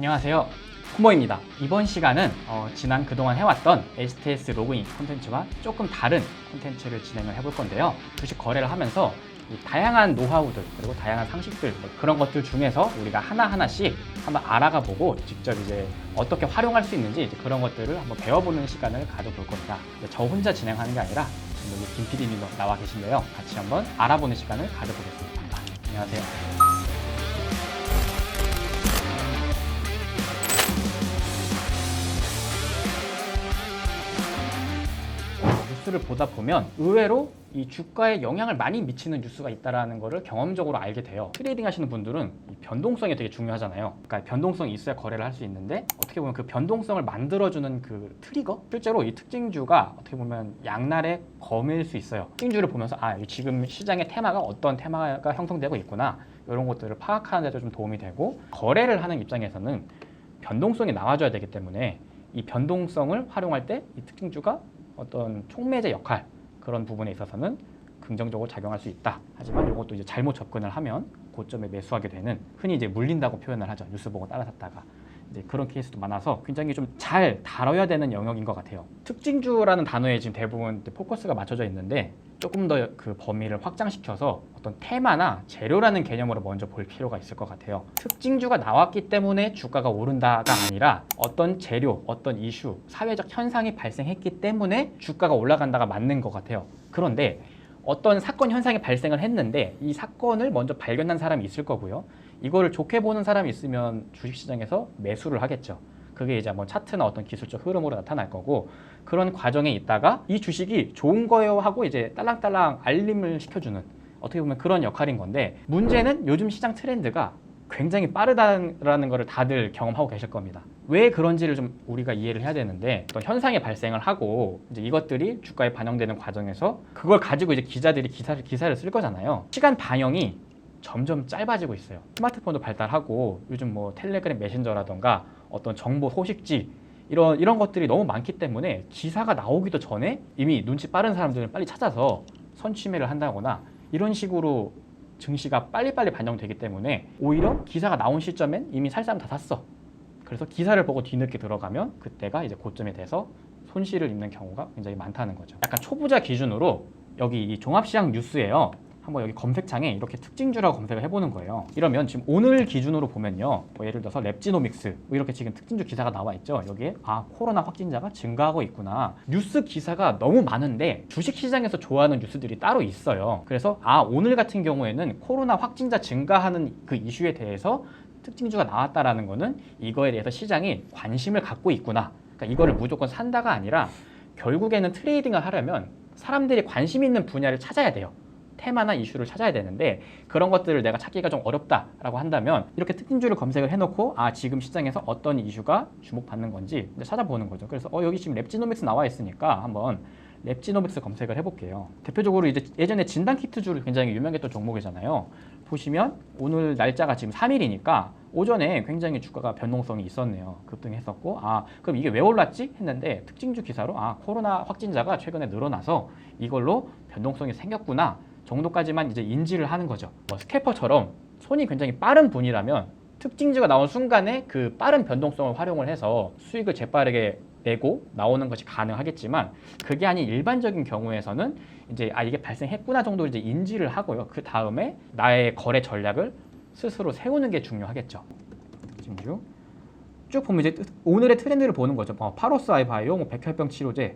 안녕하세요. 코모입니다. 이번 시간은 지난 그동안 해왔던 HTS 로그인 콘텐츠와 조금 다른 콘텐츠를 진행을 해볼 건데요. 주식 거래를 하면서 이 다양한 노하우들 그리고 다양한 상식들 그런 것들 중에서 우리가 하나하나씩 한번 알아가 보고 직접 이제 어떻게 활용할 수 있는지 이제 그런 것들을 한번 배워보는 시간을 가져볼 겁니다. 저 혼자 진행하는 게 아니라 지금 여기 김 PD님도 나와 계신데요. 같이 한번 알아보는 시간을 가져보겠습니다. 안녕하세요. 뉴스를 보다 보면 의외로 이 주가에 영향을 많이 미치는 뉴스가 있다는 것을 경험적으로 알게 돼요. 트레이딩 하시는 분들은 이 변동성이 되게 중요하잖아요. 그러니까 변동성이 있어야 거래를 할 수 있는데 어떻게 보면 그 변동성을 만들어주는 그 트리거? 실제로 이 특징주가 어떻게 보면 양날의 검일 수 있어요. 특징주를 보면서 지금 시장의 테마가 어떤 테마가 형성되고 있구나 이런 것들을 파악하는 데도 좀 도움이 되고 거래를 하는 입장에서는 변동성이 나와줘야 되기 때문에 이 변동성을 활용할 때 이 특징주가 어떤 촉매제 역할 그런 부분에 있어서는 긍정적으로 작용할 수 있다. 하지만 이것도 이제 잘못 접근을 하면 고점에 매수하게 되는 흔히 이제 물린다고 표현을 하죠. 뉴스 보고 따라샀다가 이제 그런 케이스도 많아서 굉장히 좀 잘 다뤄야 되는 영역인 것 같아요. 특징주라는 단어에 지금 대부분 포커스가 맞춰져 있는데 조금 더 그 범위를 확장시켜서 어떤 테마나 재료라는 개념으로 먼저 볼 필요가 있을 것 같아요. 특징주가 나왔기 때문에 주가가 오른다가 아니라 어떤 재료, 어떤 이슈, 사회적 현상이 발생했기 때문에 주가가 올라간다가 맞는 것 같아요. 그런데 어떤 사건 현상이 발생을 했는데 이 사건을 먼저 발견한 사람이 있을 거고요. 이거를 좋게 보는 사람이 있으면 주식시장에서 매수를 하겠죠. 그게 이제 뭐 차트나 어떤 기술적 흐름으로 나타날 거고 그런 과정에 있다가 이 주식이 좋은 거예요 하고 이제 딸랑딸랑 알림을 시켜주는 어떻게 보면 그런 역할인 건데 문제는 요즘 시장 트렌드가 굉장히 빠르다는 거를 다들 경험하고 계실 겁니다. 왜 그런지를 좀 우리가 이해를 해야 되는데 어떤 현상이 발생을 하고 이제 이것들이 주가에 반영되는 과정에서 그걸 가지고 이제 기자들이 기사를 쓸 거잖아요. 시간 반영이 점점 짧아지고 있어요. 스마트폰도 발달하고 요즘 뭐 텔레그램 메신저라던가 어떤 정보 소식지 이런 것들이 너무 많기 때문에 기사가 나오기도 전에 이미 눈치 빠른 사람들은 빨리 찾아서 선취매를 한다거나 이런 식으로 증시가 빨리빨리 반영되기 때문에 오히려 기사가 나온 시점엔 이미 살 사람 다 샀어. 그래서 기사를 보고 뒤늦게 들어가면 그때가 이제 고점이 돼서 손실을 입는 경우가 굉장히 많다는 거죠. 약간 초보자 기준으로 여기 이 종합시장 뉴스예요. 한번 여기 검색창에 이렇게 특징주라고 검색을 해보는 거예요. 이러면 지금 오늘 기준으로 보면요. 뭐 예를 들어서 랩지노믹스 뭐 이렇게 지금 특징주 기사가 나와 있죠. 여기에 코로나 확진자가 증가하고 있구나. 뉴스 기사가 너무 많은데 주식시장에서 좋아하는 뉴스들이 따로 있어요. 그래서 오늘 같은 경우에는 코로나 확진자 증가하는 그 이슈에 대해서 특징주가 나왔다라는 거는 이거에 대해서 시장이 관심을 갖고 있구나. 그러니까 이거를 무조건 산다가 아니라 결국에는 트레이딩을 하려면 사람들이 관심 있는 분야를 찾아야 돼요. 테마나 이슈를 찾아야 되는데 그런 것들을 내가 찾기가 좀 어렵다라고 한다면 이렇게 특징주를 검색을 해놓고 지금 시장에서 어떤 이슈가 주목받는 건지 찾아보는 거죠. 그래서 여기 지금 랩지노믹스 나와 있으니까 한번 랩지노믹스 검색을 해볼게요. 대표적으로 이제 예전에 진단키트주를 굉장히 유명했던 종목이잖아요. 보시면 오늘 날짜가 지금 3일이니까 오전에 굉장히 주가가 변동성이 있었네요. 급등했었고 그럼 이게 왜 올랐지? 했는데 특징주 기사로 코로나 확진자가 최근에 늘어나서 이걸로 변동성이 생겼구나 정도까지만 이제 인지를 하는 거죠. 스캐퍼처럼 손이 굉장히 빠른 분이라면 특징주가 나온 순간에 그 빠른 변동성을 활용을 해서 수익을 재빠르게 내고 나오는 것이 가능하겠지만 그게 아닌 일반적인 경우에서는 이제 이게 발생했구나 정도 이제 인지를 하고요. 그 다음에 나의 거래 전략을 스스로 세우는 게 중요하겠죠. 특징주 쭉 보면 이제 오늘의 트렌드를 보는 거죠. 파로스 아이바이오, 백혈병 치료제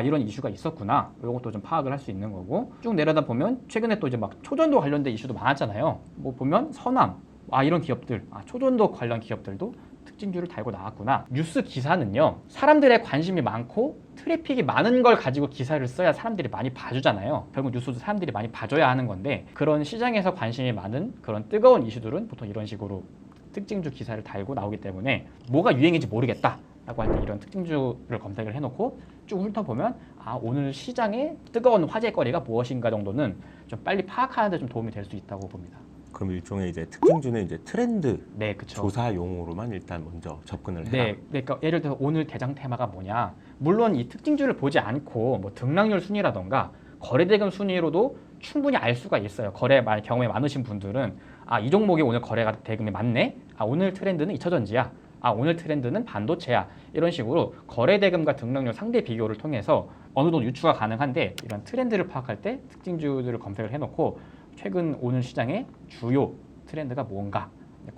이런 이슈가 있었구나. 이것도 좀 파악을 할 수 있는 거고 쭉 내려다 보면 최근에 또 이제 막 초전도 관련된 이슈도 많았잖아요. 뭐 보면 서남 이런 기업들 초전도 관련 기업들도 특징주를 달고 나왔구나. 뉴스 기사는요 사람들의 관심이 많고 트래픽이 많은 걸 가지고 기사를 써야 사람들이 많이 봐주잖아요. 결국 뉴스도 사람들이 많이 봐줘야 하는 건데 그런 시장에서 관심이 많은 그런 뜨거운 이슈들은 보통 이런 식으로 특징주 기사를 달고 나오기 때문에 뭐가 유행인지 모르겠다 라고 할 때 이런 특징주를 검색을 해놓고 쭉 훑어보면 오늘 시장의 뜨거운 화제거리가 무엇인가 정도는 좀 빨리 파악하는 데 좀 도움이 될 수 있다고 봅니다. 그럼 일종의 이제 특징주는 이제 트렌드 그쵸. 조사용으로만 일단 먼저 접근을 해라. 그러니까 예를 들어서 오늘 대장 테마가 뭐냐. 물론 이 특징주를 보지 않고 뭐 등락률 순위라던가 거래대금 순위로도 충분히 알 수가 있어요. 경험이 많으신 분들은 이 종목이 오늘 거래가 대금이 많네. 오늘 트렌드는 2차전지야. 아 오늘 트렌드는 반도체야 이런 식으로 거래 대금과 등락률 상대 비교를 통해서 어느 정도 유추가 가능한데 이런 트렌드를 파악할 때 특징주들을 검색을 해놓고 최근 오늘 시장의 주요 트렌드가 뭔가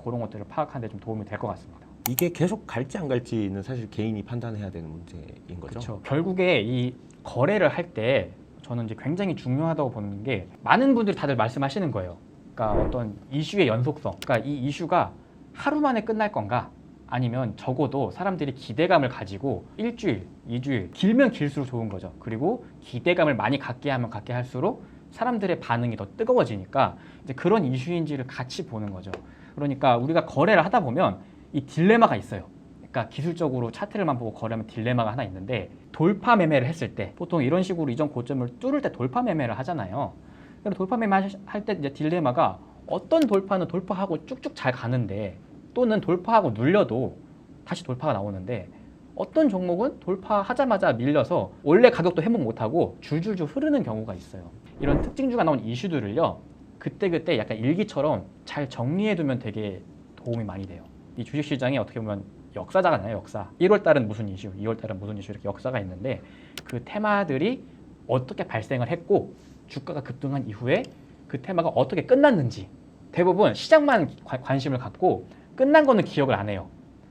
그런 것들을 파악하는 데 좀 도움이 될 것 같습니다. 이게 계속 갈지 안 갈지는 사실 개인이 판단해야 되는 문제인 거죠. 그렇죠. 결국에 이 거래를 할 때 저는 이제 굉장히 중요하다고 보는 게 많은 분들이 다들 말씀하시는 거예요. 그러니까 어떤 이슈의 연속성, 그러니까 이 이슈가 하루 만에 끝날 건가? 아니면 적어도 사람들이 기대감을 가지고 일주일, 2주일, 길면 길수록 좋은 거죠. 그리고 기대감을 많이 갖게 하면 갖게 할수록 사람들의 반응이 더 뜨거워지니까 이제 그런 이슈인지를 같이 보는 거죠. 그러니까 우리가 거래를 하다 보면 이 딜레마가 있어요. 그러니까 기술적으로 차트를만 보고 거래하면 딜레마가 하나 있는데 돌파 매매를 했을 때 보통 이런 식으로 이전 고점을 뚫을 때 돌파 매매를 하잖아요. 그럼 돌파 매매 할 때 이제 딜레마가 어떤 돌파는 돌파하고 쭉쭉 잘 가는데 또는 돌파하고 눌려도 다시 돌파가 나오는데 어떤 종목은 돌파하자마자 밀려서 원래 가격도 회복 못하고 줄줄줄 흐르는 경우가 있어요. 이런 특징주가 나온 이슈들을요. 그때그때 약간 일기처럼 잘 정리해두면 되게 도움이 많이 돼요. 이 주식시장이 어떻게 보면 역사잖아요. 역사. 1월 달은 무슨 이슈, 2월 달은 무슨 이슈 이렇게 역사가 있는데 그 테마들이 어떻게 발생을 했고 주가가 급등한 이후에 그 테마가 어떻게 끝났는지 대부분 시장만 관심을 갖고 끝난 거는 기억을 안 해요.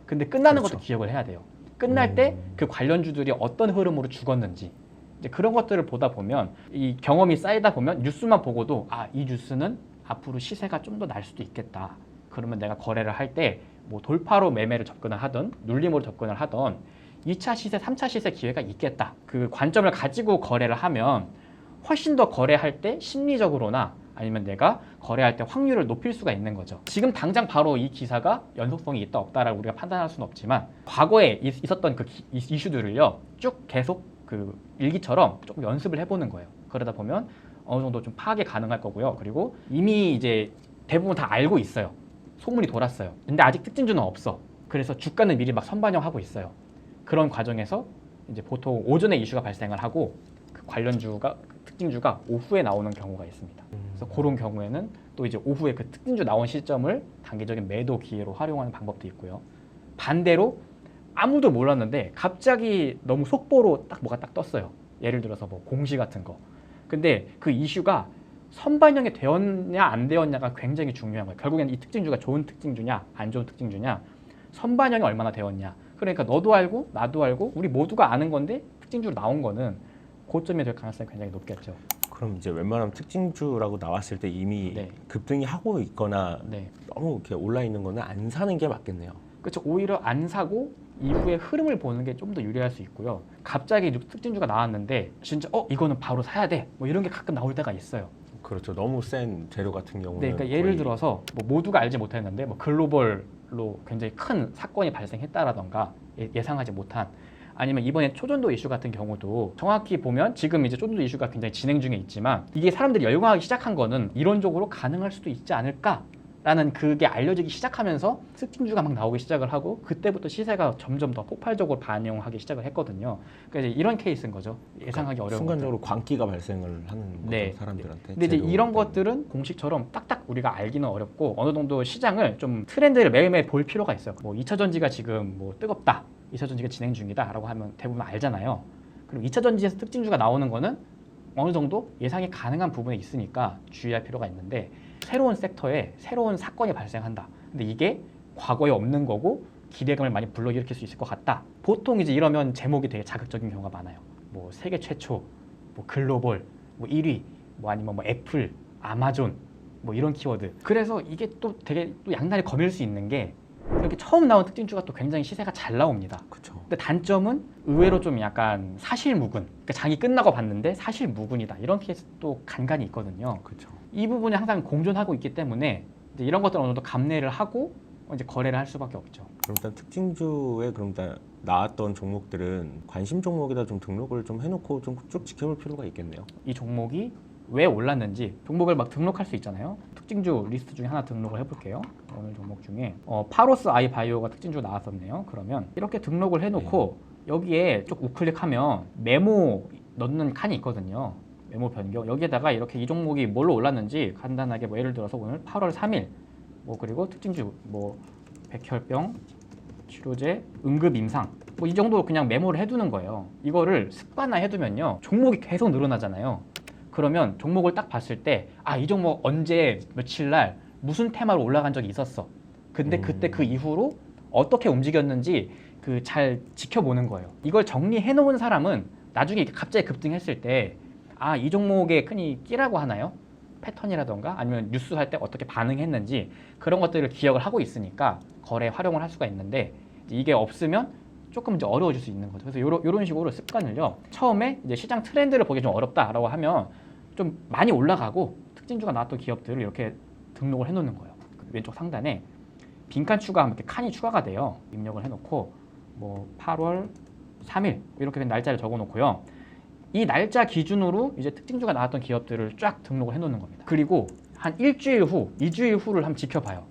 근데 끝나는 그렇죠. 것도 기억을 해야 돼요. 끝날 때 그 관련주들이 어떤 흐름으로 죽었는지 이제 그런 것들을 보다 보면 이 경험이 쌓이다 보면 뉴스만 보고도 아, 이 뉴스는 앞으로 시세가 좀 더 날 수도 있겠다. 그러면 내가 거래를 할 때 뭐 돌파로 매매를 접근을 하든 눌림으로 접근을 하든 2차 시세, 3차 시세 기회가 있겠다. 그 관점을 가지고 거래를 하면 훨씬 더 거래할 때 심리적으로나 아니면 내가 거래할 때 확률을 높일 수가 있는 거죠. 지금 당장 바로 이 기사가 연속성이 있다 없다라고 우리가 판단할 수는 없지만 과거에 있었던 그 이슈들을요 쭉 계속 그 일기처럼 조금 연습을 해보는 거예요. 그러다 보면 어느 정도 좀 파악이 가능할 거고요. 그리고 이미 이제 대부분 다 알고 있어요. 소문이 돌았어요. 근데 아직 특징주는 없어. 그래서 주가는 미리 막 선반영하고 있어요. 그런 과정에서 이제 보통 오전에 이슈가 발생을 하고 그 관련주가 특징주가 오후에 나오는 경우가 있습니다. 그래서 그런 경우에는 또 이제 오후에 그 특징주 나온 시점을 단기적인 매도 기회로 활용하는 방법도 있고요. 반대로 아무도 몰랐는데 갑자기 너무 속보로 딱 뭐가 딱 떴어요. 예를 들어서 뭐 공시 같은 거. 근데 그 이슈가 선반영이 되었냐 안 되었냐가 굉장히 중요한 거예요. 결국에는 이 특징주가 좋은 특징주냐 안 좋은 특징주냐 선반영이 얼마나 되었냐. 그러니까 너도 알고 나도 알고 우리 모두가 아는 건데 특징주로 나온 거는 고점이 될 가능성이 굉장히 높겠죠. 그럼 이제 웬만하면 특징주라고 나왔을 때 이미 네. 급등이 하고 있거나 네. 너무 이렇게 올라 있는 거는 안 사는 게 맞겠네요. 그렇죠. 오히려 안 사고 이후에 흐름을 보는 게 좀 더 유리할 수 있고요. 갑자기 특징주가 나왔는데 진짜 이거는 바로 사야 돼. 뭐 이런 게 가끔 나올 때가 있어요. 그렇죠. 너무 센 재료 같은 경우는 네, 그러니까 예를 들어서 뭐 모두가 알지 못했는데 뭐 글로벌로 굉장히 큰 사건이 발생했다라던가 예상하지 못한 아니면 이번에 초전도 이슈 같은 경우도 정확히 보면 지금 이제 초전도 이슈가 굉장히 진행 중에 있지만 이게 사람들이 열광하기 시작한 거는 이론적으로 가능할 수도 있지 않을까라는 그게 알려지기 시작하면서 특징주가 막 나오기 시작을 하고 그때부터 시세가 점점 더 폭발적으로 반영하기 시작을 했거든요. 그러니까 이제 이런 케이스인 거죠. 예상하기 어려운 순간적으로 것들. 광기가 발생을 하는 거죠. 네. 사람들한테. 근데 이제 재료 이런 때문에. 것들은 공식처럼 딱딱 우리가 알기는 어렵고 어느 정도 시장을 좀 트렌드를 매일매일 볼 필요가 있어요. 뭐 2차 전지가 지금 뭐 뜨겁다. 2차 전지가 진행 중이다라고 하면 대부분 알잖아요. 그리고 2차 전지에서 특징주가 나오는 거는 어느 정도 예상이 가능한 부분에 있으니까 주의할 필요가 있는데 새로운 섹터에 새로운 사건이 발생한다. 근데 이게 과거에 없는 거고 기대감을 많이 불러일으킬 수 있을 것 같다. 보통 이제 이러면 제목이 되게 자극적인 경우가 많아요. 뭐 세계 최초, 뭐 글로벌, 뭐 1위, 뭐 아니면 뭐 애플, 아마존, 뭐 이런 키워드. 그래서 이게 또 되게 또 양날의 검일 수 있는 게 이렇게 처음 나온 특징주가 또 굉장히 시세가 잘 나옵니다. 그렇죠. 근데 단점은 의외로 좀 약간 사실무근. 그러니까 장이 끝나고 봤는데 사실무근이다. 이런 케이스 또 간간이 있거든요. 그렇죠. 이 부분이 항상 공존하고 있기 때문에 이제 이런 것들을 어느 정도 감내를 하고 이제 거래를 할 수밖에 없죠. 그럼 일단 특징주에 그럼 일단 나왔던 종목들은 관심 종목에다 좀 등록을 좀 해놓고 좀 쭉 지켜볼 필요가 있겠네요. 이 종목이 왜 올랐는지 종목을 막 등록할 수 있잖아요. 특징주 리스트 중에 하나 등록을 해볼게요. 오늘 종목 중에 파로스 아이 바이오가 특징주 나왔었네요. 그러면 이렇게 등록을 해놓고 여기에 쭉 우클릭하면 메모 넣는 칸이 있거든요. 메모 변경. 여기에다가 이렇게 이 종목이 뭘로 올랐는지 간단하게 뭐 예를 들어서 오늘 8월 3일 뭐 그리고 특징주 뭐 백혈병 치료제, 응급 임상 뭐 이 정도 그냥 메모를 해두는 거예요. 이거를 습관화 해두면요 종목이 계속 늘어나잖아요. 그러면 종목을 딱 봤을 때 아, 이 종목 언제 며칠 날 무슨 테마로 올라간 적이 있었어. 근데 그때 그 이후로 어떻게 움직였는지 그 잘 지켜보는 거예요. 이걸 정리해 놓은 사람은 나중에 이렇게 갑자기 급등했을 때 아, 이 종목에 흔히 끼라고 하나요? 패턴이라던가 아니면 뉴스 할 때 어떻게 반응했는지 그런 것들을 기억을 하고 있으니까 거래에 활용을 할 수가 있는데 이게 없으면 조금 이제 어려워질 수 있는 거죠. 그래서 요런 식으로 습관을요. 처음에 이제 시장 트렌드를 보기 좀 어렵다라고 하면 좀 많이 올라가고 특징주가 나왔던 기업들을 이렇게 등록을 해놓는 거예요. 왼쪽 상단에 빈칸 추가하면 이렇게 칸이 추가가 돼요. 입력을 해놓고 뭐 8월 3일 이렇게 날짜를 적어놓고요. 이 날짜 기준으로 이제 특징주가 나왔던 기업들을 쫙 등록을 해놓는 겁니다. 그리고 한 일주일 후, 2주일 후를 한번 지켜봐요.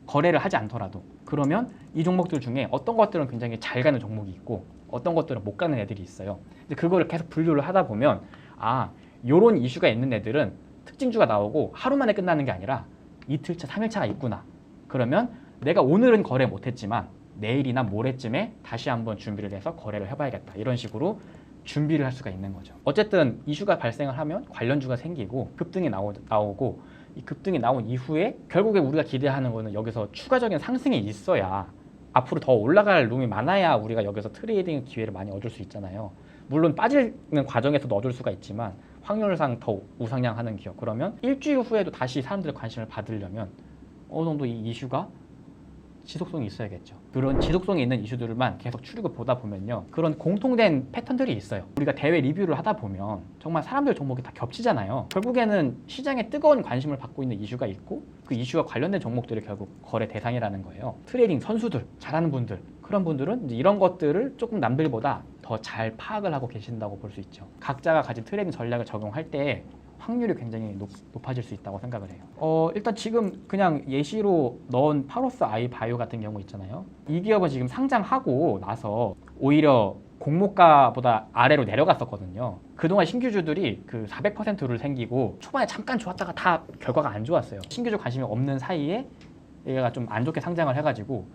거래를 하지 않더라도. 그러면 이 종목들 중에 어떤 것들은 굉장히 잘 가는 종목이 있고 어떤 것들은 못 가는 애들이 있어요. 근데 그거를 계속 분류를 하다 보면 아, 요런 이슈가 있는 애들은 특징주가 나오고 하루 만에 끝나는 게 아니라 이틀차, 3일차가 있구나. 그러면 내가 오늘은 거래 못했지만 내일이나 모레쯤에 다시 한번 준비를 해서 거래를 해봐야겠다. 이런 식으로 준비를 할 수가 있는 거죠. 어쨌든 이슈가 발생을 하면 관련주가 생기고 급등이 나오고 이 급등이 나온 이후에 결국에 우리가 기대하는 거는 여기서 추가적인 상승이 있어야 앞으로 더 올라갈 룸이 많아야 우리가 여기서 트레이딩 기회를 많이 얻을 수 있잖아요. 물론 빠지는 과정에서도 얻을 수가 있지만 확률상 더 우상향하는 기업. 그러면 일주일 후에도 다시 사람들의 관심을 받으려면 어느 정도 이 이슈가 지속성이 있어야겠죠. 그런 지속성이 있는 이슈들만 계속 추리고 보다 보면요. 그런 공통된 패턴들이 있어요. 우리가 대회 리뷰를 하다 보면 정말 사람들 종목이 다 겹치잖아요. 결국에는 시장에 뜨거운 관심을 받고 있는 이슈가 있고 그 이슈와 관련된 종목들이 결국 거래 대상이라는 거예요. 트레이딩 선수들, 잘하는 분들, 그런 분들은 이제 이런 것들을 조금 남들보다 더 잘 파악을 하고 계신다고 볼 수 있죠. 각자가 가진 트레이딩 전략을 적용할 때 확률이 굉장히 높아질 수 있다고 생각을 해요. 일단 지금 그냥 예시로 넣은 파로스 아이 바이오 같은 경우 있잖아요. 이 기업은 지금 상장하고 나서 오히려 공모가보다 아래로 내려갔었거든요. 그동안 신규주들이 그 400%를 생기고 초반에 잠깐 좋았다가 다 결과가 안 좋았어요. 신규주 관심이 없는 사이에 얘가 좀 안 좋게 상장을 해가지고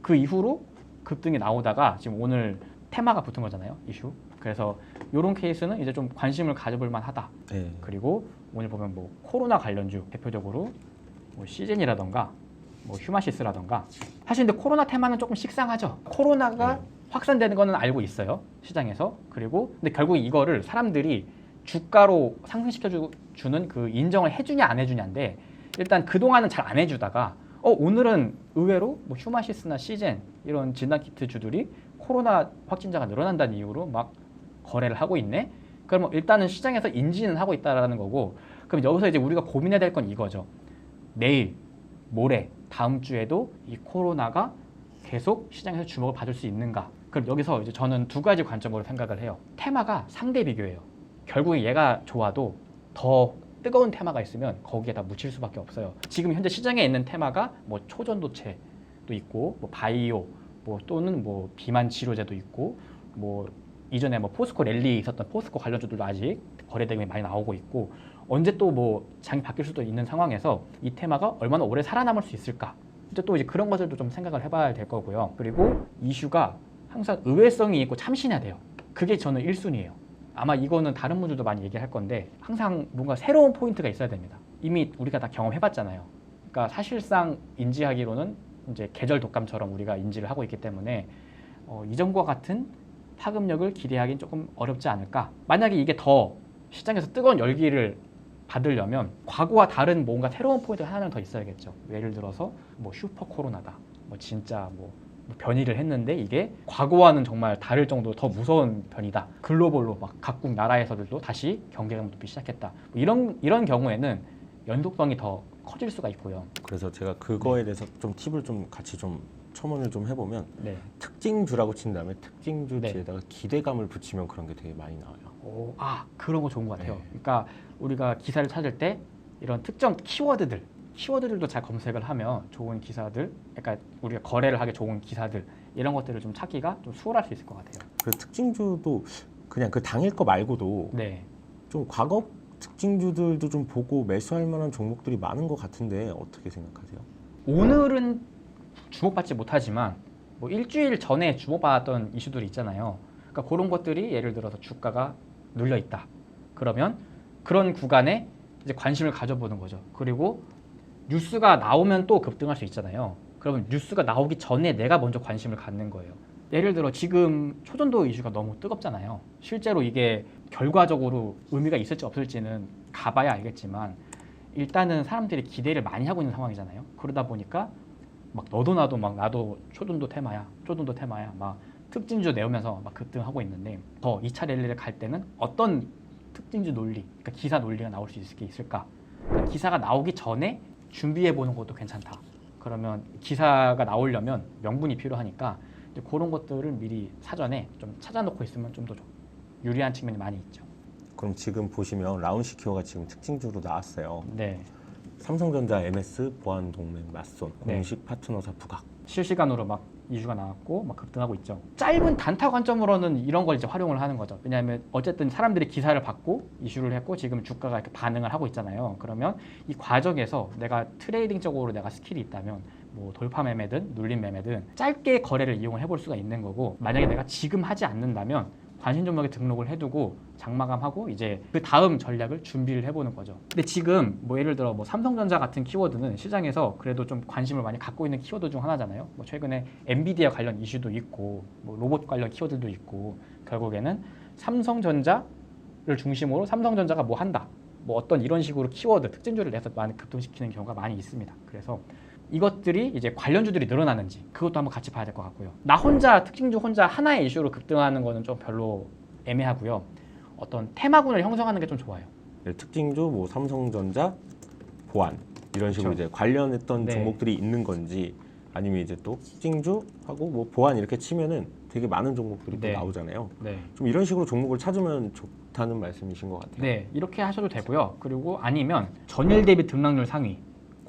그 이후로 급등이 나오다가 지금 오늘 테마가 붙은 거잖아요. 이슈. 그래서 이런 케이스는 이제 좀 관심을 가져볼 만하다. 네. 그리고 오늘 보면 뭐 코로나 관련주 대표적으로 뭐 시즌이라던가 뭐 휴마시스라던가 사실 근데 코로나 테마는 조금 식상하죠. 코로나가 확산되는 거는 알고 있어요. 시장에서. 그리고 근데 결국 이거를 사람들이 주가로 상승시켜 주는 그 인정을 해주냐 안 해주냐인데 일단 그동안은 잘 안 해주다가 오늘은 의외로 뭐 휴마시스나 시젠 이런 진단키트 주들이 코로나 확진자가 늘어난다는 이유로 막 거래를 하고 있네. 그러면 일단은 시장에서 인지는 하고 있다라는 거고, 그럼 여기서 이제 우리가 고민해야 될 건 이거죠. 내일, 모레, 다음 주에도 이 코로나가 계속 시장에서 주목을 받을 수 있는가? 그럼 여기서 이제 저는 두 가지 관점으로 생각을 해요. 테마가 상대 비교예요. 결국에 얘가 좋아도 더 뜨거운 테마가 있으면 거기에다 묻힐 수밖에 없어요. 지금 현재 시장에 있는 테마가 뭐 초전도체도 있고, 뭐 바이오, 뭐 또는 뭐 비만 치료제도 있고, 뭐 이전에 뭐 포스코 랠리 있었던 포스코 관련주들도 아직 거래 대금이 많이 나오고 있고, 언제 또 뭐 장이 바뀔 수도 있는 상황에서 이 테마가 얼마나 오래 살아남을 수 있을까? 이제 또 이제 그런 것들도 좀 생각을 해봐야 될 거고요. 그리고 이슈가 항상 의외성이 있고 참신해야 돼요. 그게 저는 1순위예요. 아마 이거는 다른 분들도 많이 얘기할 건데 항상 뭔가 새로운 포인트가 있어야 됩니다. 이미 우리가 다 경험해봤잖아요. 그러니까 사실상 인지하기로는 이제 계절 독감처럼 우리가 인지를 하고 있기 때문에 이전과 같은 파급력을 기대하기는 조금 어렵지 않을까. 만약에 이게 더 시장에서 뜨거운 열기를 받으려면 과거와 다른 뭔가 새로운 포인트가 하나는 더 있어야겠죠. 예를 들어서 뭐 슈퍼 코로나다. 뭐 진짜 뭐 변이를 했는데 이게 과거와는 정말 다를 정도로 더 무서운 변이다. 글로벌로 막 각국 나라에서들도 다시 경계감을 높이기 시작했다. 뭐 이런 경우에는 연속성이 더 커질 수가 있고요. 그래서 제가 그거에 대해서 좀 팁을 좀 같이 좀 첨언을 좀 해보면 네. 특징주라고 친 다음에 특징주 네. 뒤에다가 기대감을 붙이면 그런 게 되게 많이 나와요. 그런 거 좋은 것 같아요. 네. 그러니까 우리가 기사를 찾을 때 이런 특정 키워드들도 잘 검색을 하면 좋은 기사들, 그러니까 우리가 거래를 하기 좋은 기사들 이런 것들을 좀 찾기가 좀 수월할 수 있을 것 같아요. 그 특징주도 그냥 그 당일 거 말고도 네. 좀 과거 특징주들도 좀 보고 매수할 만한 종목들이 많은 것 같은데 어떻게 생각하세요? 오늘은 주목받지 못하지만 뭐 일주일 전에 주목받았던 이슈들이 있잖아요. 그러니까 그런 것들이 예를 들어서 주가가 눌려 있다. 그러면 그런 구간에 이제 관심을 가져보는 거죠. 그리고 뉴스가 나오면 또 급등할 수 있잖아요. 그러면 뉴스가 나오기 전에 내가 먼저 관심을 갖는 거예요. 예를 들어 지금 초전도 이슈가 너무 뜨겁잖아요. 실제로 이게 결과적으로 의미가 있을지 없을지는 가봐야 알겠지만 일단은 사람들이 기대를 많이 하고 있는 상황이잖아요. 그러다 보니까 막 너도 나도 막 나도 초전도 테마야, 초전도 테마야, 막 특징주 내오면서 막 급등하고 있는데 더 2차 랠리를 갈 때는 어떤 특징주 논리, 그러니까 기사 논리가 나올 수 있을까? 그러니까 기사가 나오기 전에 준비해 보는 것도 괜찮다. 그러면 기사가 나오려면 명분이 필요하니까 이제 그런 것들을 미리 사전에 좀 찾아놓고 있으면 좀 더 유리한 측면이 많이 있죠. 그럼 지금 보시면 라운시큐어가 지금 특징주로 나왔어요. 네. 삼성전자, MS, 보안동맹, 맞손, 네. 공식 파트너사 부각. 실시간으로 막 이슈가 나왔고 막 급등하고 있죠. 짧은 단타 관점으로는 이런 걸 이제 활용을 하는 거죠. 왜냐하면 어쨌든 사람들이 기사를 받고 이슈를 했고 지금 주가가 이렇게 반응을 하고 있잖아요. 그러면 이 과정에서 내가 트레이딩적으로 내가 스킬이 있다면 뭐 돌파 매매든 눌림 매매든 짧게 거래를 이용을 해볼 수가 있는 거고 만약에 내가 지금 하지 않는다면 관심 종목에 등록을 해두고 장마감하고 이제 그 다음 전략을 준비를 해보는 거죠. 근데 지금 뭐 예를 들어 뭐 삼성전자 같은 키워드는 시장에서 그래도 좀 관심을 많이 갖고 있는 키워드 중 하나잖아요. 뭐 최근에 엔비디아 관련 이슈도 있고 뭐 로봇 관련 키워드도 있고 결국에는 삼성전자를 중심으로 삼성전자가 뭐 한다. 뭐 어떤 이런 식으로 키워드 특징주를 내서 많이 급등시키는 경우가 많이 있습니다. 그래서 이것들이 이제 관련주들이 늘어나는지 그것도 한번 같이 봐야 될 것 같고요. 나 혼자 특징주 혼자 하나의 이슈로 급등하는 거는 좀 별로 애매하고요. 어떤 테마군을 형성하는 게 좀 좋아요. 네, 특징주, 뭐 삼성전자, 보안 이런 식으로 그렇죠. 이제 관련했던 네. 종목들이 있는 건지 아니면 이제 또 특징주하고 뭐 보안 이렇게 치면은 되게 많은 종목들이 네. 또 나오잖아요. 네. 좀 이런 식으로 종목을 찾으면 좋다는 말씀이신 것 같아요. 네, 이렇게 하셔도 되고요. 그리고 아니면 전일 대비 등락률 상위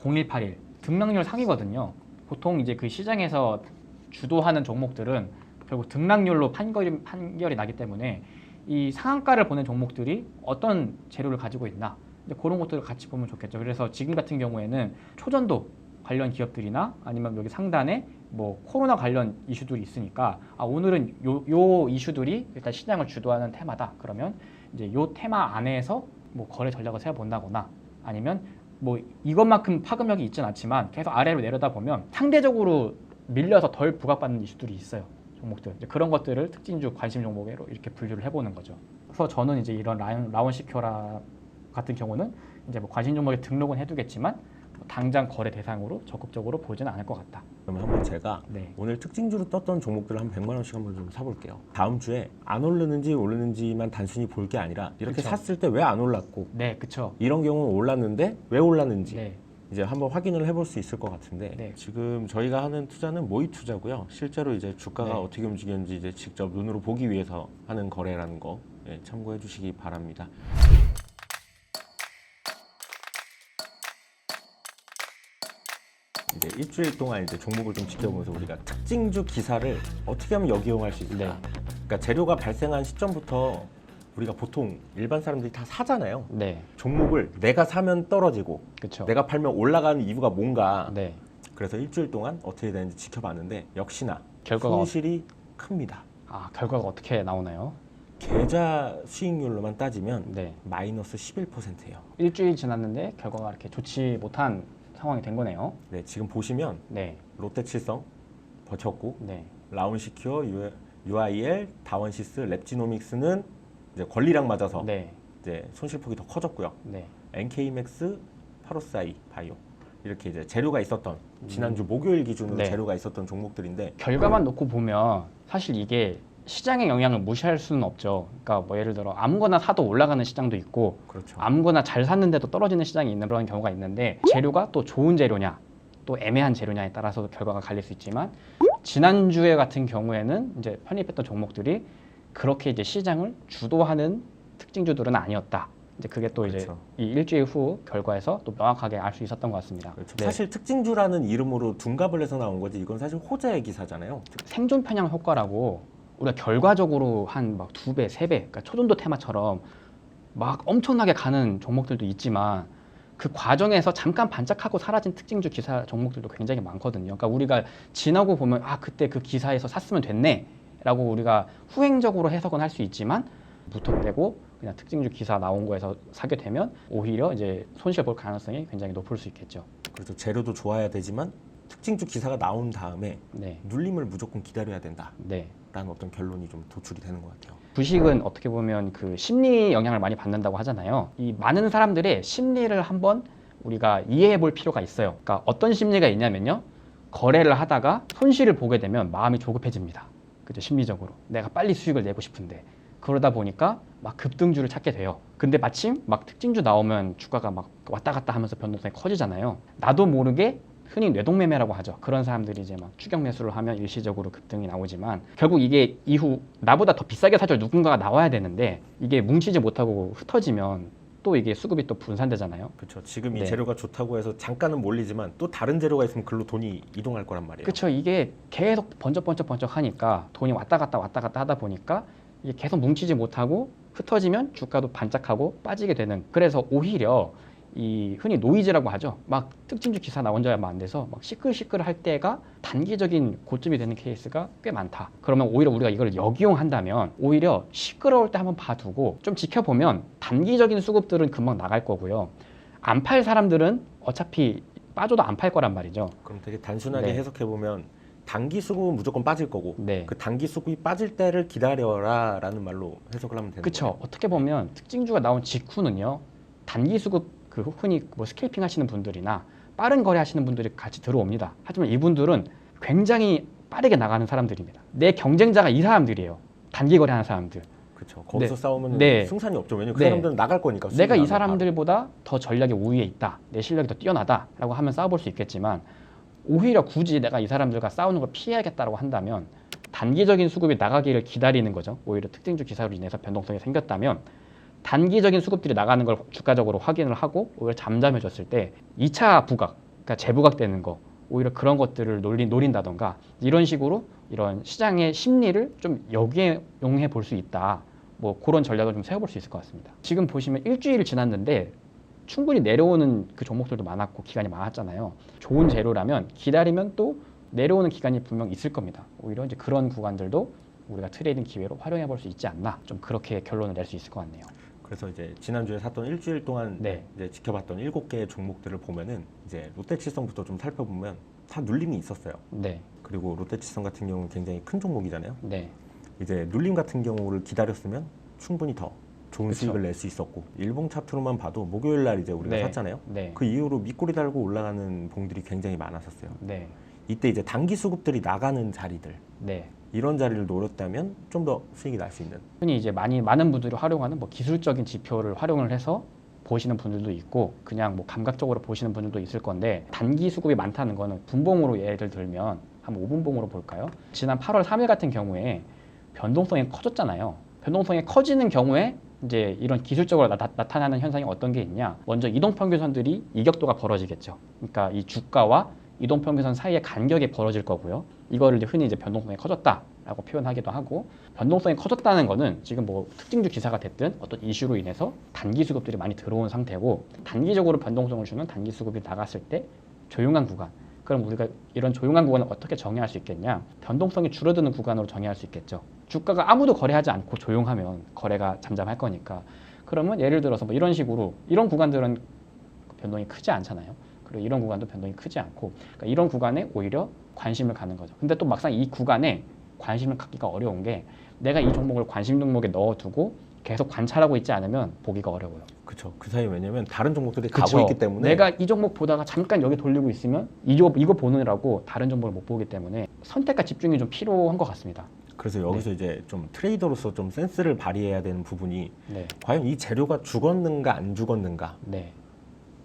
0181 등락률 상위거든요. 보통 이제 그 시장에서 주도하는 종목들은 결국 등락률로 판결이 나기 때문에 이 상한가를 보낸 종목들이 어떤 재료를 가지고 있나 이제 그런 것들을 같이 보면 좋겠죠. 그래서 지금 같은 경우에는 초전도 관련 기업들이나 아니면 여기 상단에 뭐 코로나 관련 이슈들이 있으니까 오늘은 요 이슈들이 일단 시장을 주도하는 테마다. 그러면 이제 요 테마 안에서 뭐 거래 전략을 세워본다거나 아니면 뭐 이것만큼 파급력이 있지는 않지만 계속 아래로 내려다 보면 상대적으로 밀려서 덜 부각받는 이슈들이 있어요. 종목들. 이제 그런 것들을 특징주 관심 종목으로 이렇게 분류를 해보는 거죠. 그래서 저는 이제 이런 라운시큐어라 같은 경우는 이제 뭐 관심 종목에 등록은 해두겠지만 당장 거래 대상으로 적극적으로 보지는 않을 것 같다. 그러면 한번 제가 네. 오늘 특징주로 떴던 종목들을 한 100만 원씩 한번 좀 사볼게요. 다음 주에 안 오르는지 오르는지만 단순히 볼 게 아니라 이렇게 그쵸. 샀을 때 왜 안 올랐고 네, 그쵸. 이런 경우는 올랐는데 왜 올랐는지 네. 이제 한번 확인을 해볼 수 있을 것 같은데 네. 지금 저희가 하는 투자는 모의 투자고요. 실제로 이제 주가가 네. 어떻게 움직이는지 이제 직접 눈으로 보기 위해서 하는 거래라는 거 참고해 주시기 바랍니다. 이제 일주일 동안 이제 종목을 좀 지켜보면서 우리가 특징주 기사를 어떻게 하면 역이용할 수 있을까? 네. 그러니까 재료가 발생한 시점부터 우리가 보통 일반 사람들이 다 사잖아요. 네. 종목을 내가 사면 떨어지고 그쵸. 내가 팔면 올라가는 이유가 뭔가. 네. 그래서 일주일 동안 어떻게 되는지 지켜봤는데 역시나 결과가 손실이 큽니다. 결과가 어떻게 나오나요? 계좌 수익률로만 따지면 네. 마이너스 11%예요. 일주일 지났는데 결과가 이렇게 좋지 못한 상황이 된 거네요. 네, 지금 보시면 네. 롯데칠성 버텼고 네. 라운시큐어, UIL, 다원시스, 랩지노믹스는 이제 권리랑 맞아서 네. 이제 손실폭이 더 커졌고요. 네. NK맥스, 파로사이, 바이오 이렇게 이제 재료가 있었던 지난주 목요일 기준으로 네. 재료가 있었던 종목들인데 결과만 놓고 보면 사실 이게 시장의 영향을 무시할 수는 없죠. 그러니까 뭐 예를 들어 아무거나 사도 올라가는 시장도 있고 그렇죠. 아무거나 잘 샀는데도 떨어지는 시장이 있는 그런 경우가 있는데 재료가 또 좋은 재료냐 또 애매한 재료냐에 따라서 결과가 갈릴 수 있지만 지난주에 같은 경우에는 이제 편입했던 종목들이 그렇게 이제 시장을 주도하는 특징주들은 아니었다. 이제 그게 또 이제 그렇죠. 이 일주일 후 결과에서 또 명확하게 알 수 있었던 것 같습니다. 그렇죠. 네. 사실 특징주라는 이름으로 둔갑을 해서 나온 거지 이건 사실 호재의 기사잖아요. 생존 편향 효과라고 우리가 결과적으로 한 막 2배, 3배, 그러니까 초전도 테마처럼 막 엄청나게 가는 종목들도 있지만 그 과정에서 잠깐 반짝하고 사라진 특징주 기사 종목들도 굉장히 많거든요. 그러니까 우리가 지나고 보면 아 그때 그 기사에서 샀으면 됐네라고 우리가 후행적으로 해석은 할 수 있지만 무턱대고 그냥 특징주 기사 나온 거에서 사게 되면 오히려 이제 손실 볼 가능성이 굉장히 높을 수 있겠죠. 그래서 재료도 좋아야 되지만 특징주 기사가 나온 다음에 네, 눌림을 무조건 기다려야 된다라는 네. 어떤 결론이 좀 도출이 되는 것 같아요. 주식은 어떻게 보면 그 심리 영향을 많이 받는다고 하잖아요. 이 많은 사람들의 심리를 한번 우리가 이해해 볼 필요가 있어요. 그러니까 어떤 심리가 있냐면요. 거래를 하다가 손실을 보게 되면 마음이 조급해집니다. 그죠? 심리적으로. 내가 빨리 수익을 내고 싶은데. 그러다 보니까 막 급등주를 찾게 돼요. 근데 마침 막 특징주 나오면 주가가 막 왔다 갔다 하면서 변동성이 커지잖아요. 나도 모르게 흔히 뇌동매매라고 하죠. 그런 사람들이 이제 막 추격 매수를 하면 일시적으로 급등이 나오지만 결국 이게 이후 나보다 더 비싸게 사줄 누군가가 나와야 되는데 이게 뭉치지 못하고 흩어지면 또 이게 수급이 또 분산되잖아요. 그렇죠. 지금 네. 이 재료가 좋다고 해서 잠깐은 몰리지만 또 다른 재료가 있으면 글로 돈이 이동할 거란 말이에요. 그렇죠. 이게 계속 번쩍번쩍 하니까 돈이 왔다 갔다 하다 보니까 이게 계속 뭉치지 못하고 흩어지면 주가도 반짝하고 빠지게 되는. 그래서 오히려 이 흔히 노이즈라고 하죠. 막 특징주 기사 나온 지 얼마 안 돼서 막 시끌시끌할 때가 단기적인 고점이 되는 케이스가 꽤 많다. 그러면 오히려 우리가 이걸 역이용한다면 오히려 시끄러울 때 한번 봐두고 좀 지켜보면 단기적인 수급들은 금방 나갈 거고요. 안 팔 사람들은 어차피 빠져도 안 팔 거란 말이죠. 그럼 되게 단순하게 네. 해석해 보면 단기 수급은 무조건 빠질 거고 네. 그 단기 수급이 빠질 때를 기다려라라는 말로 해석을 하면 되는 그렇죠. 거예요. 어떻게 보면 특징주가 나온 직후는요. 단기 수급 그 흔히 뭐 스캘핑 하시는 분들이나 빠른 거래 하시는 분들이 같이 들어옵니다. 하지만 이분들은 굉장히 빠르게 나가는 사람들입니다. 내 경쟁자가 이 사람들이에요. 단기 거래하는 사람들. 그렇죠. 거기서 네. 싸우면 네. 승산이 없죠. 왜냐면 그 네. 사람들은 나갈 거니까. 내가 이 수익이 나면 사람들보다 더 전략의 우위에 있다. 내 실력이 더 뛰어나다라고 하면 싸워볼 수 있겠지만 오히려 굳이 내가 이 사람들과 싸우는 걸 피해야겠다고 한다면 단기적인 수급이 나가기를 기다리는 거죠. 오히려 특징주 기사로 인해서 변동성이 생겼다면 단기적인 수급들이 나가는 걸 주가적으로 확인을 하고 오히려 잠잠해졌을 때 2차 부각, 그러니까 재부각되는 거 오히려 그런 것들을 노린다던가 이런 식으로 이런 시장의 심리를 좀 역이용해 볼 수 있다. 뭐 그런 전략을 좀 세워볼 수 있을 것 같습니다. 지금 보시면 일주일 지났는데 충분히 내려오는 그 종목들도 많았고 기간이 많았잖아요. 좋은 재료라면 기다리면 또 내려오는 기간이 분명 있을 겁니다. 오히려 이제 그런 구간들도 우리가 트레이딩 기회로 활용해 볼 수 있지 않나 좀 그렇게 결론을 낼 수 있을 것 같네요. 그래서 이제 지난주에 샀던 일주일 동안 네. 이제 지켜봤던 7개의 종목들을 보면은 이제 롯데칠성부터 좀 살펴보면 다 눌림이 있었어요. 네, 그리고 롯데칠성 같은 경우는 굉장히 큰 종목이잖아요. 네, 이제 눌림 같은 경우를 기다렸으면 충분히 더 좋은 그쵸. 수익을 낼 수 있었고 일봉 차트로만 봐도 목요일 날 이제 우리가 네. 샀잖아요. 네, 그 이후로 밑꼬리 달고 올라가는 봉들이 굉장히 많았었어요. 네, 이때 이제 단기 수급들이 나가는 자리들 네. 이런 자리를 노렸다면 좀 더 수익이 날 수 있는. 흔히 이제 많은 분들이 활용하는 뭐 기술적인 지표를 활용을 해서 보시는 분들도 있고 그냥 뭐 감각적으로 보시는 분들도 있을 건데 단기 수급이 많다는 거는 분봉으로 예를 들면 한 5분봉으로 볼까요? 지난 8월 3일 같은 경우에 변동성이 커졌잖아요. 변동성이 커지는 경우에 이제 이런 기술적으로 나타나는 현상이 어떤 게 있냐? 먼저 이동평균선들이 이격도가 벌어지겠죠. 그러니까 이 주가와 이동평균선 사이의 간격이 벌어질 거고요. 이거를 이제 흔히 이제 변동성이 커졌다라고 표현하기도 하고 변동성이 커졌다는 거는 지금 뭐 특징주 기사가 됐든 어떤 이슈로 인해서 단기 수급들이 많이 들어온 상태고 단기적으로 변동성을 주면 단기 수급이 나갔을 때 조용한 구간. 그럼 우리가 이런 조용한 구간을 어떻게 정의할 수 있겠냐? 변동성이 줄어드는 구간으로 정의할 수 있겠죠. 주가가 아무도 거래하지 않고 조용하면 거래가 잠잠할 거니까. 그러면 예를 들어서 뭐 이런 식으로 이런 구간들은 변동이 크지 않잖아요. 그리고 이런 구간도 변동이 크지 않고 그러니까 이런 구간에 오히려 관심을 가는 거죠. 근데 또 막상 이 구간에 관심을 갖기가 어려운 게 내가 이 종목을 관심 종목에 넣어두고 계속 관찰하고 있지 않으면 보기가 어려워요. 그렇죠. 그 사이에 왜냐면 다른 종목들이 그쵸. 가고 있기 때문에 내가 이 종목 보다가 잠깐 여기 돌리고 있으면 이거 보느라고 다른 종목을 못 보기 때문에 선택과 집중이 좀 필요한 것 같습니다. 그래서 여기서 이제 좀 트레이더로서 좀 센스를 발휘해야 되는 부분이 네, 과연 이 재료가 죽었는가 안 죽었는가 네.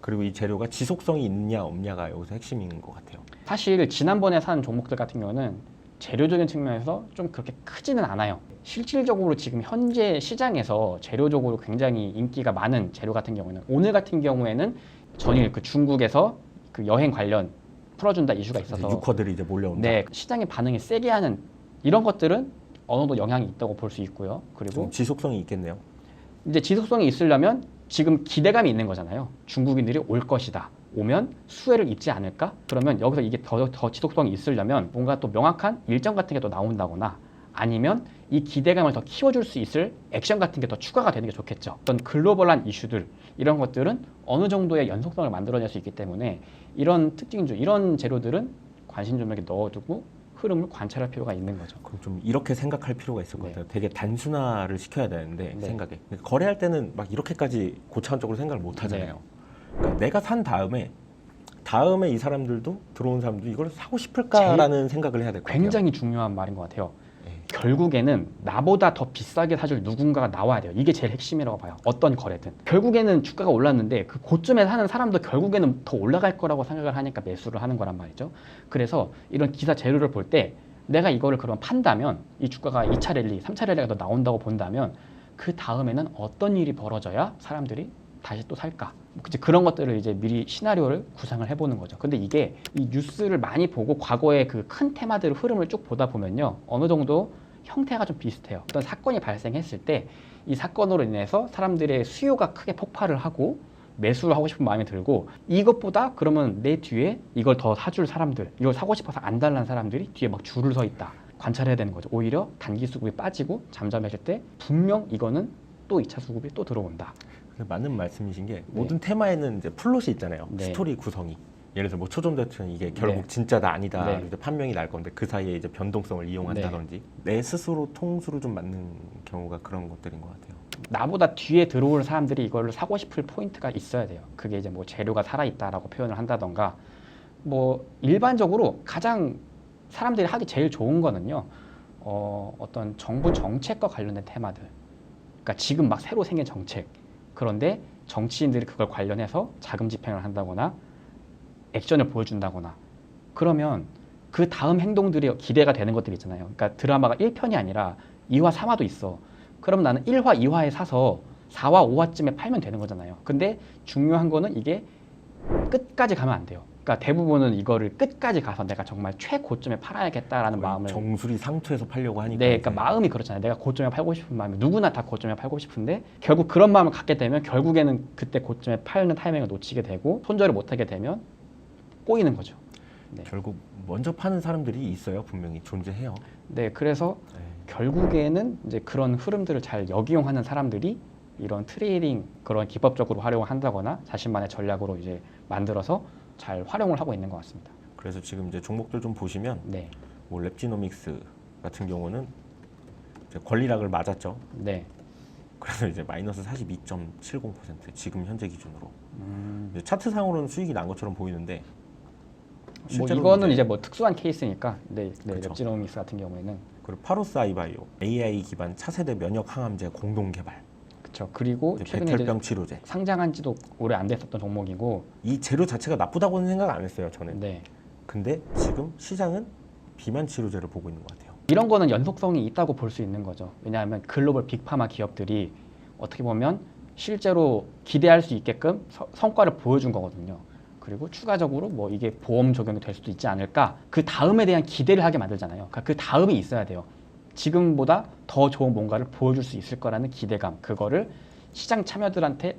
그리고 이 재료가 지속성이 있냐 없냐가 여기서 핵심인 것 같아요. 사실 지난번에 산 종목들 같은 경우는 재료적인 측면에서 좀 그렇게 크지는 않아요. 실질적으로 지금 현재 시장에서 재료적으로 굉장히 인기가 많은 재료 같은 경우는 오늘 같은 경우에는 전일 그 중국에서 그 여행 관련 풀어준다 이슈가 있어서 유커들이 이제 몰려온다. 네, 시장의 반응이 세게 하는 이런 것들은 어느 정도 영향이 있다고 볼 수 있고요. 그리고 좀 지속성이 있겠네요. 이제 지속성이 있으려면 지금 기대감이 있는 거잖아요. 중국인들이 올 것이다. 오면 수혜를 입지 않을까? 그러면 여기서 이게 더 지속성이 있으려면 뭔가 또 명확한 일정 같은 게 또 나온다거나 아니면 이 기대감을 더 키워줄 수 있을 액션 같은 게 더 추가가 되는 게 좋겠죠. 어떤 글로벌한 이슈들 이런 것들은 어느 정도의 연속성을 만들어낼 수 있기 때문에 이런 특징주, 이런 재료들은 관심 좀 이렇게 넣어두고 흐름을 관찰할 필요가 있는 거죠. 그럼 좀 이렇게 생각할 필요가 있을 것 네. 같아요. 되게 단순화를 시켜야 되는데 네. 생각에 거래할 때는 막 이렇게까지 고차원적으로 생각을 못 하잖아요. 그러니까 내가 산 다음에 이 사람들도 들어온 사람도 이걸 사고 싶을까라는 생각을 해야 될 것 같아요. 굉장히 중요한 말인 것 같아요. 네. 결국에는 나보다 더 비싸게 사줄 누군가가 나와야 돼요. 이게 제일 핵심이라고 봐요. 어떤 거래든. 결국에는 주가가 올랐는데 그 고점에 사는 사람도 결국에는 더 올라갈 거라고 생각을 하니까 매수를 하는 거란 말이죠. 그래서 이런 기사 재료를 볼 때 내가 이거를 그럼 판다면 이 주가가 2차 랠리, 3차 랠리가 더 나온다고 본다면 그 다음에는 어떤 일이 벌어져야 사람들이 다시 또 살까? 이제 그런 것들을 이제 미리 시나리오를 구상을 해보는 거죠. 근데 이게 이 뉴스를 많이 보고 과거의 그 큰 테마들 흐름을 쭉 보다 보면요. 어느 정도 형태가 좀 비슷해요. 어떤 사건이 발생했을 때 이 사건으로 인해서 사람들의 수요가 크게 폭발을 하고 매수를 하고 싶은 마음이 들고 이것보다 그러면 내 뒤에 이걸 더 사줄 사람들, 이걸 사고 싶어서 안 달라는 사람들이 뒤에 막 줄을 서 있다. 관찰해야 되는 거죠. 오히려 단기 수급이 빠지고 잠잠해질 때 분명 이거는 또 2차 수급이 또 들어온다. 맞는 말씀이신 게 모든 테마에는 이제 플롯이 있잖아요. 네. 스토리 구성이. 예를 들어서 뭐 초전도처럼 이게 결국 네. 진짜다 아니다 네. 이제 판명이 날 건데 그 사이에 이제 변동성을 이용한다든지 내 스스로 통수로 좀 맞는 경우가 그런 것들인 것 같아요. 나보다 뒤에 들어올 사람들이 이걸 사고 싶을 포인트가 있어야 돼요. 그게 이제 뭐 재료가 살아있다라고 표현을 한다던가 뭐 일반적으로 가장 사람들이 하기 제일 좋은 거는요. 어떤 정부 정책과 관련된 테마들. 그러니까 지금 막 새로 생긴 정책. 그런데 정치인들이 그걸 관련해서 자금 집행을 한다거나 액션을 보여준다거나 그러면 그 다음 행동들이 기대가 되는 것들이 있잖아요. 그러니까 드라마가 1편이 아니라 2화, 3화도 있어. 그럼 나는 1화, 2화에 사서 4화, 5화쯤에 팔면 되는 거잖아요. 근데 중요한 거는 이게 끝까지 가면 안 돼요. 그러니까 대부분은 이거를 끝까지 가서 내가 정말 최고점에 팔아야겠다라는 마음을 정수리 상투에서 팔려고 하니까. 네, 그러니까 마음이 그렇잖아요. 내가 고점에 팔고 싶은 마음이 누구나 다 고점에 팔고 싶은데 결국 그런 마음을 갖게 되면 결국에는 그때 고점에 팔는 타이밍을 놓치게 되고 손절을 못하게 되면 꼬이는 거죠. 네. 결국 먼저 파는 사람들이 있어요. 분명히 존재해요. 네, 그래서 네. 결국에는 이제 그런 흐름들을 잘 역이용하는 사람들이 이런 트레이딩 그런 기법적으로 활용을 한다거나 자신만의 전략으로 이제 만들어서 잘 활용을 하고 있는 것 같습니다. 그래서 지금 이제 종목들 좀 보시면 네, 뭐 랩지노믹스 같은 경우는 이제 권리락을 맞았죠. 네, 그래서 이제 마이너스 42.70% 지금 현재 기준으로 이제 차트상으로는 수익이 난 것처럼 보이는데 뭐 실제로 이거는 이제 뭐 특수한 케이스니까 네, 그쵸. 랩지노믹스 같은 경우에는 그리고 파로스 아이바이오 AI 기반 차세대 면역 항암제 공동 개발, 그렇죠. 그리고 최근에 이제 백혈병 치료제. 상장한 지도 오래 안 됐었던 종목이고 이 재료 자체가 나쁘다고는 생각 안 했어요 저는. 네. 근데 지금 시장은 비만 치료제를 보고 있는 것 같아요. 이런 거는 연속성이 있다고 볼 수 있는 거죠. 왜냐하면 글로벌 빅파마 기업들이 어떻게 보면 실제로 기대할 수 있게끔 성과를 보여준 거거든요. 그리고 추가적으로 뭐 이게 보험 적용이 될 수도 있지 않을까. 그 다음에 대한 기대를 하게 만들잖아요. 그러니까 그 다음이 있어야 돼요. 지금보다 더 좋은 뭔가를 보여줄 수 있을 거라는 기대감. 그거를 시장 자들한테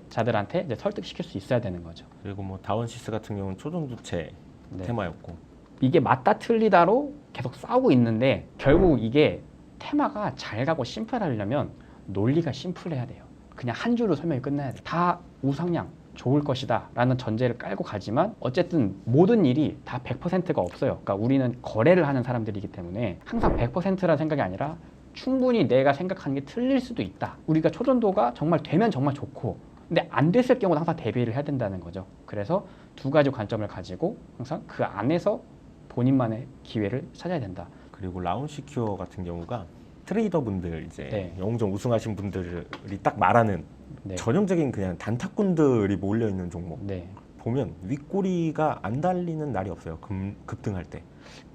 이제 설득시킬 수 있어야 되는 거죠. 그리고 뭐 다원시스 같은 경우는 초전도체 네. 테마였고 이게 맞다 틀리다로 계속 싸우고 있는데 결국 이게 테마가 잘 가고 심플하려면 논리가 심플해야 돼요. 그냥 한 줄로 설명이 끝나야 돼요. 다 우상향 좋을 것이다 라는 전제를 깔고 가지만 어쨌든 모든 일이 다 100%가 없어요. 그러니까 우리는 거래를 하는 사람들이기 때문에 항상 100%라는 생각이 아니라 충분히 내가 생각하는 게 틀릴 수도 있다. 우리가 초전도가 정말 되면 정말 좋고 근데 안 됐을 경우는 항상 대비를 해야 된다는 거죠. 그래서 두 가지 관점을 가지고 항상 그 안에서 본인만의 기회를 찾아야 된다. 그리고 라운시큐어 같은 경우가 트레이더분들 이제 네. 영웅전 우승하신 분들이 딱 말하는 네. 전형적인 그냥 단타꾼들이 몰려 있는 종목. 네. 보면 윗꼬리가 안 달리는 날이 없어요. 급등할 때.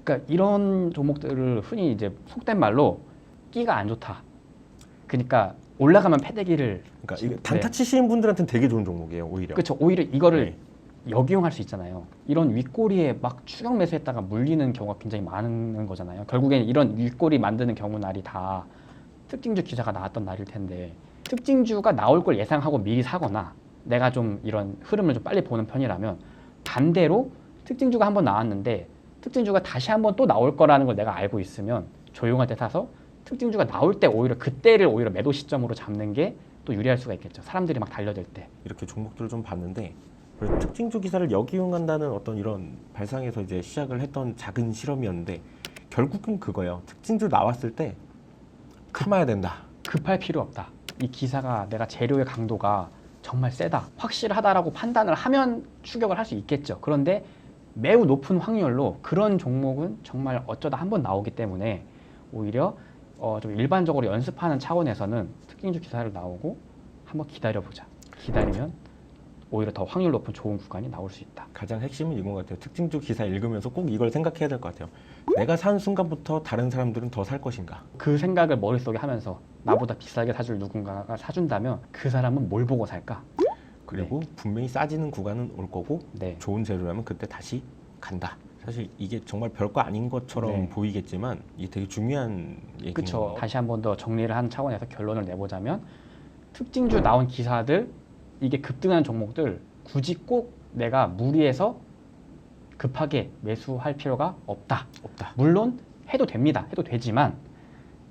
그러니까 이런 종목들을 흔히 이제 속된 말로 끼가 안 좋다. 그러니까 올라가면 패대기를 그러니까 이게 단타 치시는 분들한테는 되게 좋은 종목이에요. 오히려. 그렇죠. 오히려 이거를 네. 역이용할 수 있잖아요. 이런 윗꼬리에 막 추격 매수했다가 물리는 경우가 굉장히 많은 거잖아요. 결국에는 이런 윗꼬리 만드는 경우 날이 다 특징주 기사가 나왔던 날일 텐데 특징주가 나올 걸 예상하고 미리 사거나 내가 좀 이런 흐름을 좀 빨리 보는 편이라면 반대로 특징주가 한번 나왔는데 특징주가 다시 한번 또 나올 거라는 걸 내가 알고 있으면 조용할 때 사서 특징주가 나올 때 오히려 그때를 오히려 매도 시점으로 잡는 게 또 유리할 수가 있겠죠. 사람들이 막 달려들 때. 이렇게 종목들을 좀 봤는데 특징주 기사를 역이용한다는 어떤 이런 발상에서 이제 시작을 했던 작은 실험이었는데 결국은 그거예요. 특징주 나왔을 때 참아야 된다. 급할 필요 없다. 이 기사가 내가 재료의 강도가 정말 세다, 확실하다라고 판단을 하면 추격을 할 수 있겠죠. 그런데 매우 높은 확률로 그런 종목은 정말 어쩌다 한번 나오기 때문에 오히려 좀 일반적으로 연습하는 차원에서는 특징주 기사를 나오고 한번 기다려보자. 기다리면 오히려 더 확률 높은 좋은 구간이 나올 수 있다. 가장 핵심은 이건 것 같아요. 특징주 기사 읽으면서 꼭 이걸 생각해야 될 것 같아요. 내가 산 순간부터 다른 사람들은 더 살 것인가? 그 생각을 머릿속에 하면서 나보다 비싸게 사줄 누군가가 사준다면 그 사람은 뭘 보고 살까? 그리고 분명히 싸지는 구간은 올 거고 네. 좋은 재료라면 그때 다시 간다. 사실 이게 정말 별거 아닌 것처럼 네. 보이겠지만 이게 되게 중요한 얘기인 그렇죠. 것 다시 한 번 더 정리를 한 차원에서 결론을 내보자면 특징주 나온 기사들 이게 급등한 종목들 굳이 꼭 내가 무리해서 급하게 매수할 필요가 없다. 물론 해도 됩니다. 해도 되지만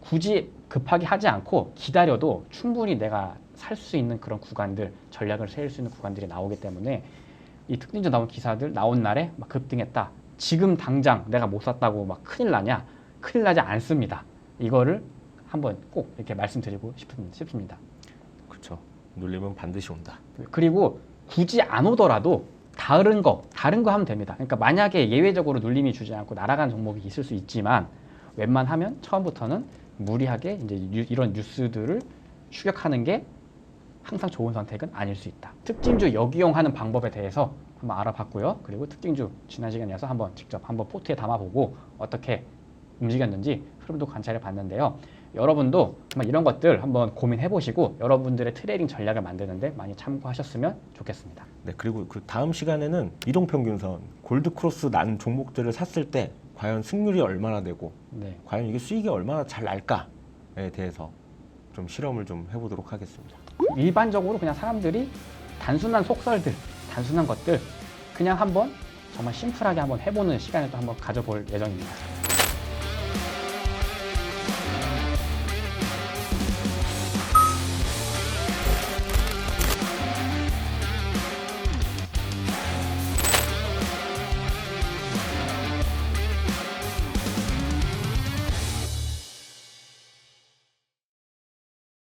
굳이 급하게 하지 않고 기다려도 충분히 내가 살 수 있는 그런 구간들, 전략을 세울 수 있는 구간들이 나오기 때문에 이 특징주 나온 기사들 나온 날에 막 급등했다. 지금 당장 내가 못 샀다고 막 큰일 나냐? 큰일 나지 않습니다. 이거를 한번 꼭 이렇게 말씀드리고 싶습니다. 그렇죠. 눌리면 반드시 온다. 그리고 굳이 안 오더라도 다른 거 하면 됩니다. 그러니까 만약에 예외적으로 눌림이 주지 않고 날아가는 종목이 있을 수 있지만 웬만하면 처음부터는 무리하게 이제 이런 뉴스들을 추격하는 게 항상 좋은 선택은 아닐 수 있다. 특징주 역이용하는 방법에 대해서 한번 알아봤고요. 그리고 특징주 지난 시간에 이어서 한번 직접 한번 포트에 담아보고 어떻게 움직였는지 흐름도 관찰해 봤는데요. 여러분도 정말 이런 것들 한번 고민해 보시고 여러분들의 트레이딩 전략을 만드는데 많이 참고하셨으면 좋겠습니다. 네, 그리고 그 다음 시간에는 이동평균선, 골드크로스 난 종목들을 샀을 때 과연 승률이 얼마나 되고 네. 과연 이게 수익이 얼마나 잘 날까에 대해서 좀 실험을 좀 해보도록 하겠습니다. 일반적으로 그냥 사람들이 단순한 속설들, 단순한 것들 그냥 한번 정말 심플하게 한번 해보는 시간을 또 한번 가져볼 예정입니다.